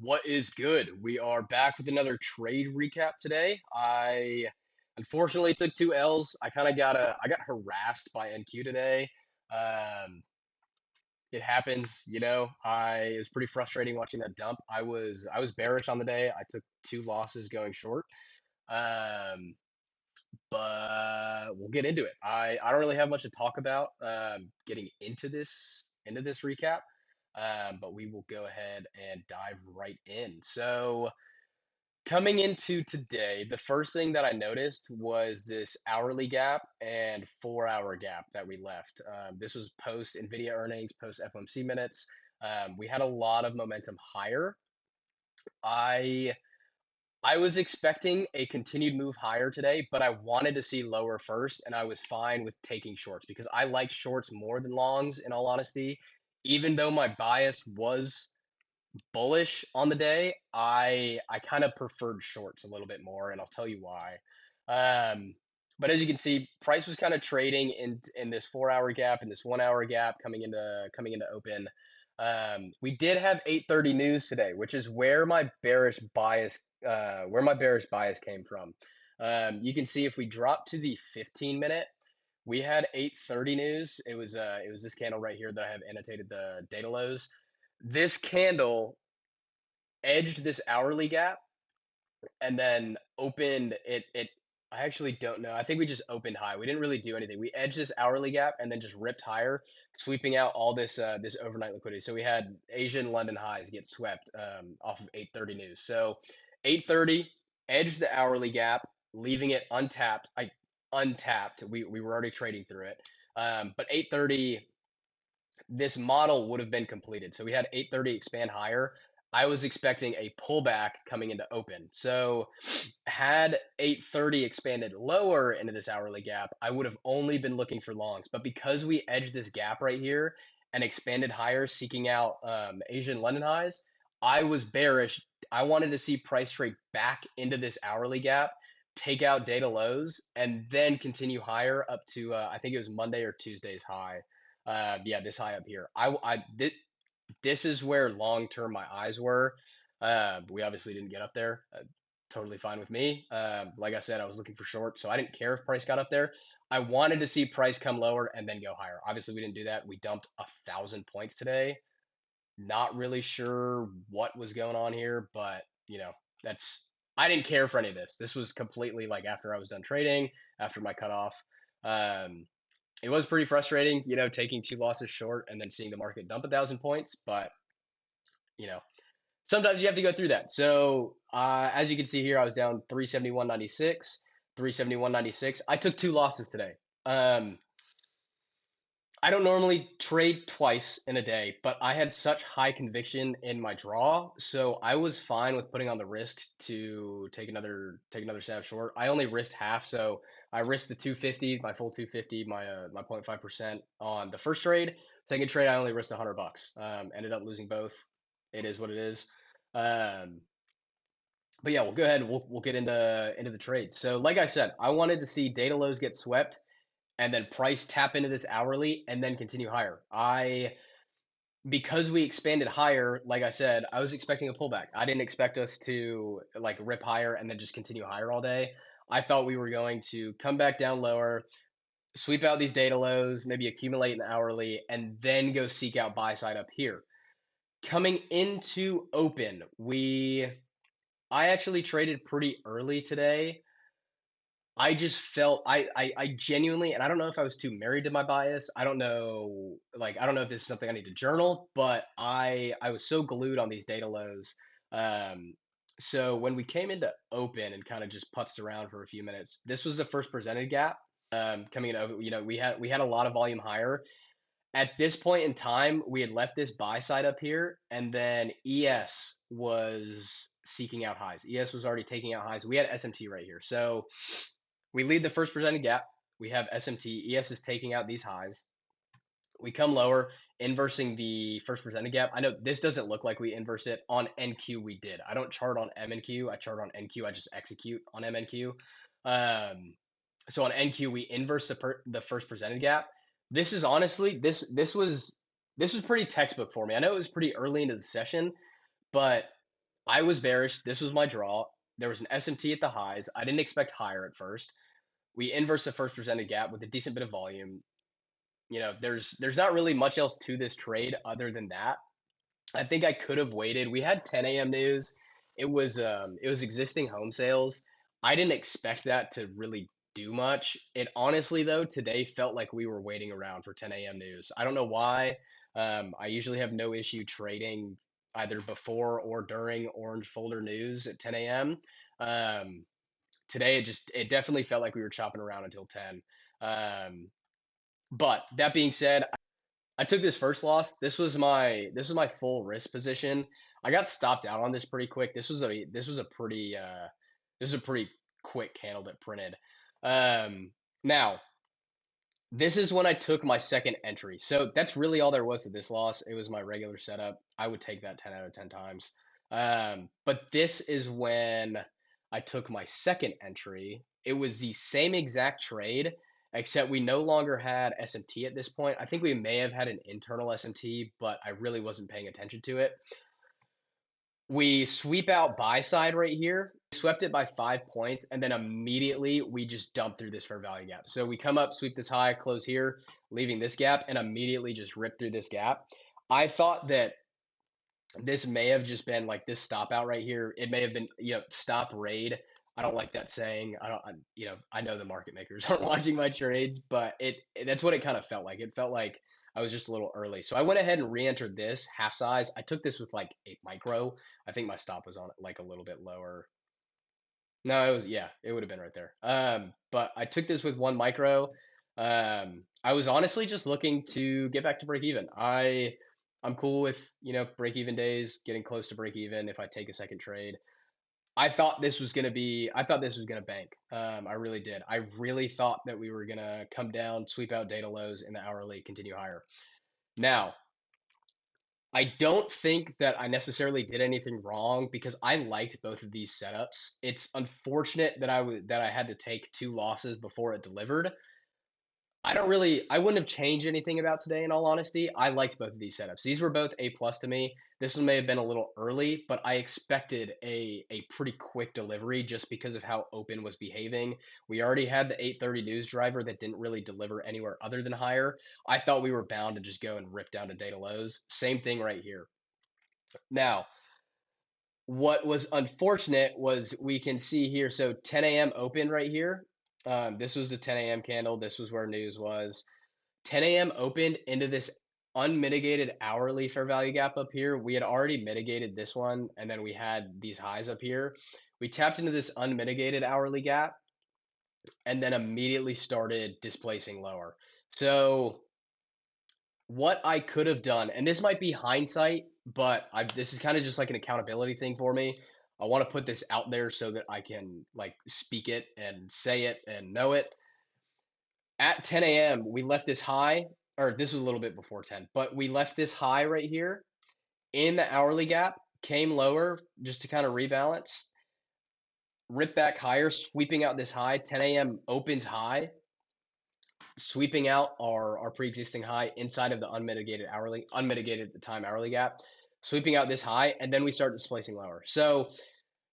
What is good? We are back with another trade recap today. I unfortunately took two L's. I got harassed by NQ today. Um, it happens, you know. It was pretty frustrating watching that dump. I was bearish on the day. I took two losses going short. Um, but we'll get into it. I don't really have much to talk about getting into this recap. But we will go ahead and dive right in. So coming into today, the first thing that I noticed was this hourly gap and 4 hour gap that we left. This was post NVIDIA earnings, post FOMC minutes. We had a lot of momentum higher. I I was expecting a continued move higher today, but I wanted to see lower first, and I was fine with taking shorts because I like shorts more than longs, in all honesty. Even though my bias was bullish on the day, I kind of preferred shorts a little bit more, and I'll tell you why. Um, but as you can see, price was kind of trading in this 4 hour gap and this 1 hour gap coming into open. We did have 8:30 news today, which is where my bearish bias came from. You can see if we drop to the 15 minute, we had 8:30 news. It was this candle right here that I have annotated the data lows. This candle edged this hourly gap and then opened it. I actually don't know. I think we just opened high. We didn't really do anything. We edged this hourly gap and then just ripped higher, sweeping out all this overnight liquidity. So we had Asia and London highs get swept off of 8:30 news. So 8:30 edged the hourly gap, leaving it untapped. I untapped. We were already trading through it. But 8:30, this model would have been completed. So we had 8:30 expand higher. I was expecting a pullback coming into open. So had 8:30 expanded lower into this hourly gap, I would have only been looking for longs. But because we edged this gap right here and expanded higher, seeking out Asian London highs, I was bearish. I wanted to see price trade back into this hourly gap, take out data lows, and then continue higher up to I think it was Monday or Tuesday's high. Yeah, this high up here. This is where long term my eyes were. We obviously didn't get up there. Totally fine with me. Like I said, I was looking for short, so I didn't care if price got up there. I wanted to see price come lower and then go higher. Obviously, we didn't do that. We dumped 1,000 points today. Not really sure what was going on here, but that's I didn't care for any of this. This was completely like after I was done trading, after my cutoff. Um, it was pretty frustrating, taking two losses short and then seeing the market dump 1,000 points. But you know, sometimes you have to go through that. So as you can see here, I was down 371.96, 371.96. I took two losses today. I don't normally trade twice in a day, but I had such high conviction in my draw, so I was fine with putting on the risk to take another snap short. I only risked half, so I risked the 250, my full 250, my 0.5% on the first trade. Second trade, I only risked $100. Ended up losing both. It is what it is. Um, but yeah, we'll go ahead and we'll get into the trades. So like I said, I wanted to see data lows get swept and then price tap into this hourly and then continue higher. Because we expanded higher, like I said, I was expecting a pullback. I didn't expect us to like rip higher and then just continue higher all day. I thought we were going to come back down lower, sweep out these data lows, maybe accumulate an hourly, and then go seek out buy side up here. Coming into open, I actually traded pretty early today. I just felt I genuinely, and I don't know if I was too married to my bias. I don't know, I don't know if this is something I need to journal, but I was so glued on these data lows. Um, so when we came into open and kind of just putzed around for a few minutes, this was the first presented gap. Coming in over, we had a lot of volume higher. At this point in time, we had left this buy side up here, and then ES was seeking out highs. ES was already taking out highs. We had SMT right here. So we lead the first presented gap. We have SMT. ES is taking out these highs. We come lower, inversing the first presented gap. I know this doesn't look like we inversed it. On NQ, we did. I don't chart on MNQ. I chart on NQ. I just execute on MNQ. So on NQ, we inverse the first presented gap. This is honestly this was pretty textbook for me. I know it was pretty early into the session, but I was bearish. This was my draw. There was an SMT at the highs. I didn't expect higher at first. We inverse the first presented gap with a decent bit of volume. There's not really much else to this trade other than that. I think I could have waited. We had 10 a.m. news. It was existing home sales. I didn't expect that to really do much. It honestly though today felt like we were waiting around for 10 a.m. news. I don't know why. I usually have no issue trading either before or during orange folder news at 10 a.m. Today it definitely felt like we were chopping around until 10. But that being said, I took this first loss. This was my full risk position. I got stopped out on this pretty quick. This was a pretty quick candle that printed. Now this is when I took my second entry. So that's really all there was to this loss. It was my regular setup. I would take that 10 out of 10 times. But this is when I took my second entry. It was the same exact trade, except we no longer had SMT at this point. I think we may have had an internal SMT, but I really wasn't paying attention to it. We sweep out buy side right here. We swept it by 5 points, and then immediately we just dump through this fair value gap. So we come up, sweep this high, close here, leaving this gap, and immediately just rip through this gap. I thought that this may have just been like this stop out right here. It may have been, stop raid. I don't like that saying. I know the market makers aren't watching my trades, but that's what it kind of felt like. It felt like I was just a little early. So I went ahead and re-entered this half size. I took this with like 8 micro. I think my stop was on like a little bit lower. No, it was, yeah, it would have been right there. But I took this with 1 micro. I was honestly just looking to get back to break even. I'm cool with, break even days, getting close to break even if I take a second trade. I thought this was gonna bank. I really did. I really thought that we were gonna come down, sweep out data lows in the hourly, continue higher. Now, I don't think that I necessarily did anything wrong because I liked both of these setups. It's unfortunate that I had to take two losses before it delivered. I wouldn't have changed anything about today in all honesty. I liked both of these setups. These were both A plus to me. This one may have been a little early, but I expected a pretty quick delivery just because of how open was behaving. We already had the 8:30 news driver that didn't really deliver anywhere other than higher. I thought we were bound to just go and rip down to data lows. Same thing right here. Now, what was unfortunate was we can see here, so 10 a.m. open right here. This was the 10 a.m. candle. This was where news was. 10 a.m. opened into this unmitigated hourly fair value gap up here. We had already mitigated this one, and then we had these highs up here. We tapped into this unmitigated hourly gap and then immediately started displacing lower. So what I could have done, and this might be hindsight, but this is kind of just like an accountability thing for me. I want to put this out there so that I can like speak it and say it and know it. At 10 a.m., we left this high, or this was a little bit before 10, but we left this high right here in the hourly gap, came lower just to kind of rebalance, rip back higher, sweeping out this high. 10 a.m. opens high, sweeping out our pre-existing high inside of the unmitigated at the time hourly gap, sweeping out this high, and then we start displacing lower. So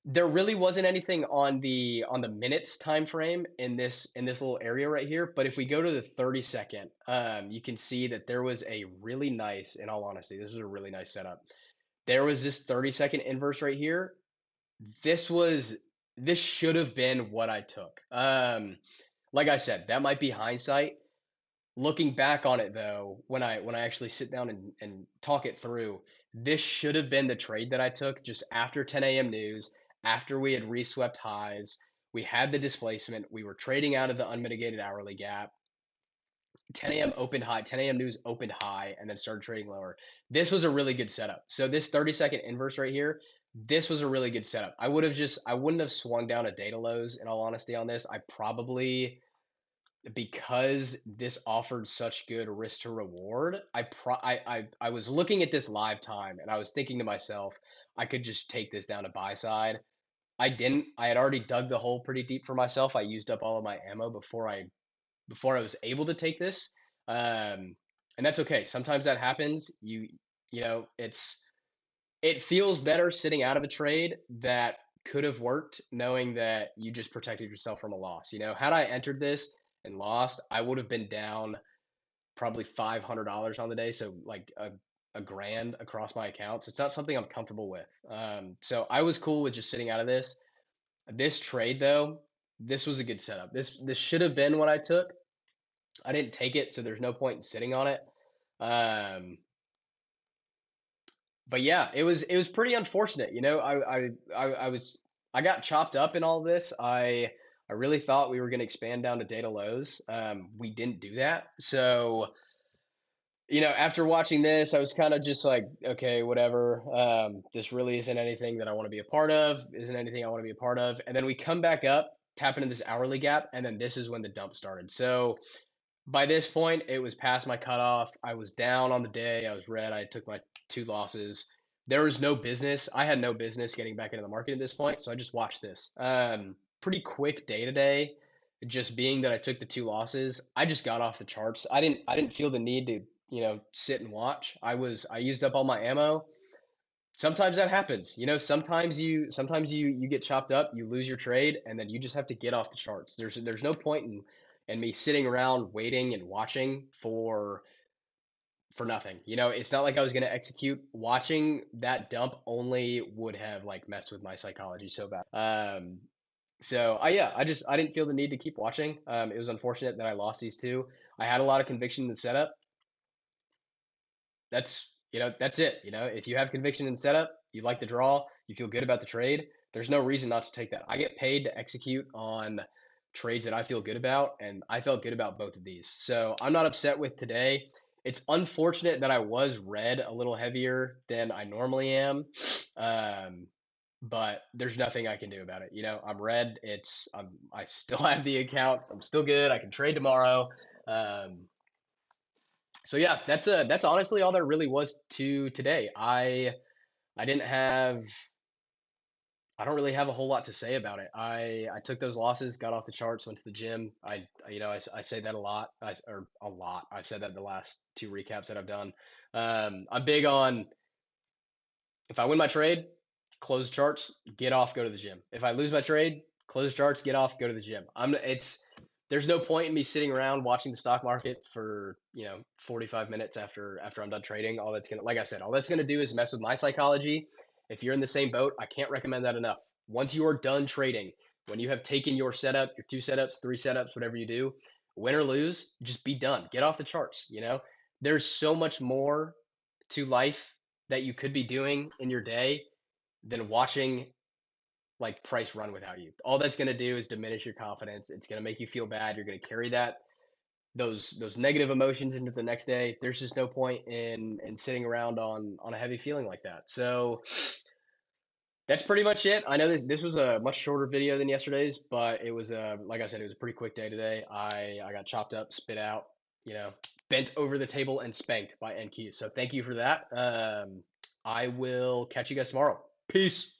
there really wasn't anything on the minutes time frame in this little area right here. But if we go to the 30-second, you can see that there was a really nice, in all honesty, this was a really nice setup. There was this 30-second inverse right here. This was this should have been what I took. Like I said, that might be hindsight. Looking back on it though, when I actually sit down and talk it through, this should have been the trade that I took just after 10 a.m. news, after we had reswept highs, we had the displacement, we were trading out of the unmitigated hourly gap. 10 a.m. opened high, 10 a.m. news opened high, and then started trading lower. This was a really good setup. So this 30-second inverse right here, this was a really good setup. I wouldn't have swung down to data lows in all honesty on this. I probably because this offered such good risk to reward, I was looking at this live time and I was thinking to myself, I could just take this down to buy side. I didn't. I had already dug the hole pretty deep for myself. I used up all of my ammo before I was able to take this. And that's okay. Sometimes that happens. You know, it feels better sitting out of a trade that could have worked, knowing that you just protected yourself from a loss. Had I entered this and lost, I would have been down probably $500 on the day, so like a grand across my accounts. It's not something I'm comfortable with. So I was cool with just sitting out of this. This trade though, this was a good setup. This should have been what I took. I didn't take it, so there's no point in sitting on it. Um, but yeah, it was pretty unfortunate. I got chopped up in all this. I really thought we were going to expand down to data lows. We didn't do that. So after watching this, I was kind of just like, okay, whatever. This really isn't anything that I want to be a part of. Isn't anything I want to be a part of. And then we come back up, tap into this hourly gap, and then this is when the dump started. So by this point, it was past my cutoff. I was down on the day. I was red. I took my two losses. There was no business. I had no business getting back into the market at this point, so I just watched this. Pretty quick day to day. Just being that I took the two losses, I just got off the charts. I didn't feel the need to sit and watch. I used up all my ammo. Sometimes that happens. Sometimes you get chopped up, you lose your trade, and then you just have to get off the charts. There's no point in me sitting around waiting and watching for nothing. It's not like I was gonna execute. Watching that dump only would have like messed with my psychology so bad. So yeah, I didn't feel the need to keep watching. It was unfortunate that I lost these two. I had a lot of conviction in the setup. That's it. If you have conviction in the setup, you like the draw, you feel good about the trade, there's no reason not to take that. I get paid to execute on trades that I feel good about, and I felt good about both of these. So I'm not upset with today. It's unfortunate that I was red a little heavier than I normally am. Um, but there's nothing I can do about it. I'm red. I still have the accounts. I'm still good. I can trade tomorrow. Um, so yeah, that's honestly all there really was to today. I didn't have I don't really have a whole lot to say about it. I took those losses, got off the charts, went to the gym. I say that a lot, or a lot. I've said that the last two recaps that I've done. I'm big on if I win my trade, close the charts, get off, go to the gym. If I lose my trade, close the charts, get off, go to the gym. There's no point in me sitting around watching the stock market for 45 minutes after I'm done trading. Like I said, all that's gonna do is mess with my psychology. If you're in the same boat, I can't recommend that enough. Once you are done trading, when you have taken your setup, your two setups, three setups, whatever you do, win or lose, just be done. Get off the charts. There's so much more to life that you could be doing in your day than watching like price run without you. All that's going to do is diminish your confidence. It's going to make you feel bad. You're going to carry those negative emotions into the next day. There's just no point in sitting around on a heavy feeling like that. So that's pretty much it. I know this was a much shorter video than yesterday's, but it was like I said, it was a pretty quick day today. I got chopped up, spit out, bent over the table and spanked by NQ. So thank you for that. I will catch you guys tomorrow. Peace.